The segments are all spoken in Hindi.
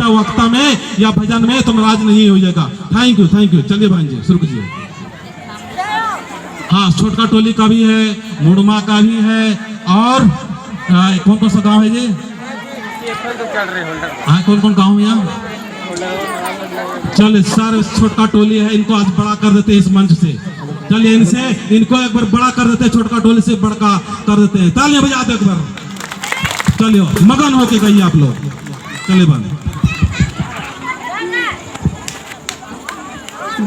गीता वक्ता में या भजन में तो नाराज नहीं हो जाएगा। Thank you, thank you. चलिए बहन जी शुरू कीजिए। हाँ, छोटका टोली का भी है, मुड़मा का भी है, और कौन कौन सा गाँव है जी? हाँ, कौन कौन गाँव है यहाँ? चलिए सर, छोटका टोली है, इनको आज बड़ा कर देते हैं इस मंच से। चलिए इनको एक बार बड़ा कर देते हैं, छोटका टोली से बड़ा कर देते हैं। तालियां बजा दो एक बार। चलिए मगन होके गई आप लोग। चलिए बंद।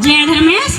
जय धर्मेश।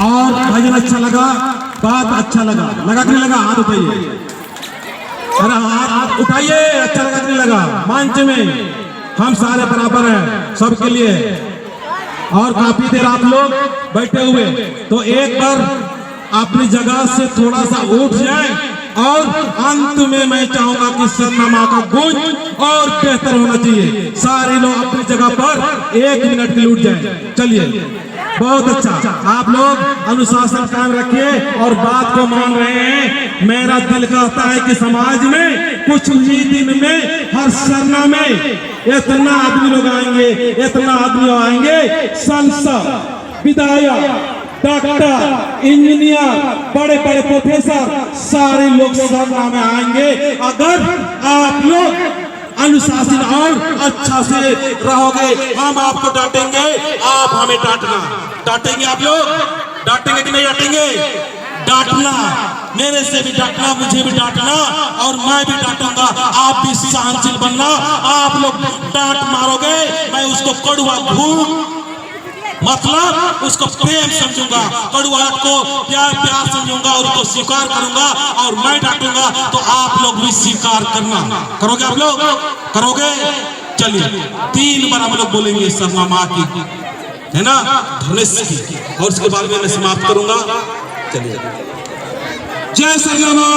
और भाईजान अच्छा लगा, बात अच्छा लगा, लगा कि नहीं लगा? हाथ उठाइए, अरे हाथ उठाइए, अच्छा लगा कि नहीं लगा? मंच में हम सारे बराबर हैं सबके लिए। और काफी देर आप लोग बैठे हुए, तो एक बार अपनी जगह से थोड़ा सा उठ जाए और अंत में मैं चाहूंगा कि सरनामा का गूंज और बेहतर होना चाहिए। सारे लोग अपनी जगह पर 1 मिनट के लिए उठ जाए। चलिए, बहुत अच्छा, आप लोग अनुशासन कायम रखिए और बात को मान रहे हैं। मेरा दिल कहता है कि समाज में कुछ ही दिन में हर सरना में इतना आदमी लोग आएंगे, इतना आदमी आएंगे, सांसद, विधायक, डॉक्टर, इंजीनियर, बड़े बड़े प्रोफेसर, सारे लोग सरना में आएंगे अगर आप लोग अनुशासन और अच्छा से रहोगे। हम आपको डांटेंगे, आप हमें डांटना। डांटेंगे आप लोग? डांटेंगे कि नहीं डांटेंगे? डांटना, मेरे से भी डांटना, मुझे भी डांटना और मैं भी डांटूंगा। आप भी सहनशील बनना। आप लोग डांट मारोगे, मैं उसको कड़वा घूम मतलब उसको प्रेम समझूंगा, कड़वाहट को प्यार प्यार समझूंगा और उसको स्वीकार करूंगा। और मैं डांटूंगा तो आप लोग भी स्वीकार करना। करोगे आप लोग? करोगे? चलिए, 3 बार हम लोग बोलेंगे सरनामा की, है ना, धनेश की, और उसके बाद में मैं समाप्त करूंगा। चलिए, जय सरनामा।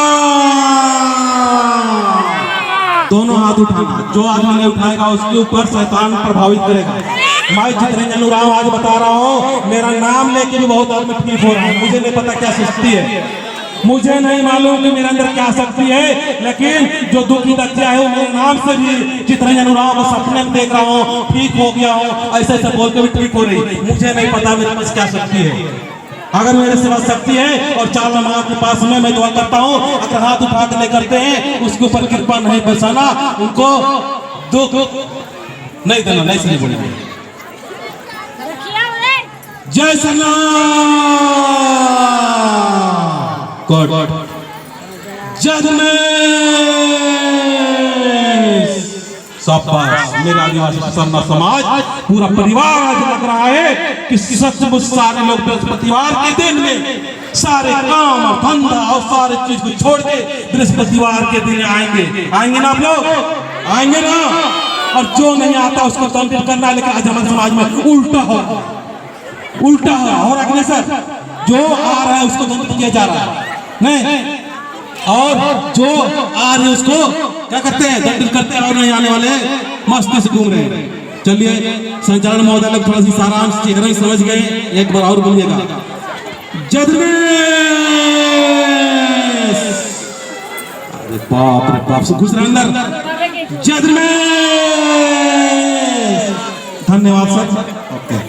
दोनों हाथ उठाना, जो आदमी नहीं उठाएगा उसके ऊपर शैतान प्रभावित करेगा। मैं चित्रंजन उरांव आज बता रहा हूँ, मेरा नाम लेके भी बहुत आदमी ठीक हो रहा है। मुझे नहीं पता क्या शक्ति है, मुझे नहीं मालूम कि मेरे अंदर क्या शक्ति है, लेकिन जो दुखी बच्चा है वो मेरे नाम से भी चित्रंजन उरांव सपने में देख रहा हूँ, ठीक हो गया हूँ, ऐसे ऐसे बोल के भी ठीक हो रही। मुझे नहीं पता मेरे पास क्या शक्ति है। अगर मेरे सिवा शक्ति है और 4 माँ के पास में मैं दुआ करता हूँ, अगर हाथ उठा के ले करते हैं उसके ऊपर कृपा नहीं बरसाना, उनको दुख नहीं देना, नहीं सही बोलेंगे। जय सरनामा। गॉड शाबाश, मेरा आदिवासी सरना समाज पूरा परिवार आज लग रहा है कि सचमुच सारे लोग बृहस्पतिवार के दिन में सारे काम और धंधा और सारे चीज को छोड़ के बृहस्पतिवार के दिन आएंगे। आएंगे ना आप लोग? आएंगे ना? और जो नहीं आता उसको दंडित करना है। लेकिन आज हमारे समाज में उल्टा हो रहा है सर, जो आ रहा है उसको दंडित किया जा रहा है नहीं, और जो आ रहे उसको क्या करते हैं? दंडित करते हैं, और नहीं आने वाले मस्ती से घूम रहे हैं। चलिए, संचालन महोदय लोग थोड़ा सा सारांश चेहरा समझ गए, एक बार और बोलिएगा। जदमेश, अरे बाप रे बाप, से घुस रहे अंदर। जदमेश, धन्यवाद सर। ओके।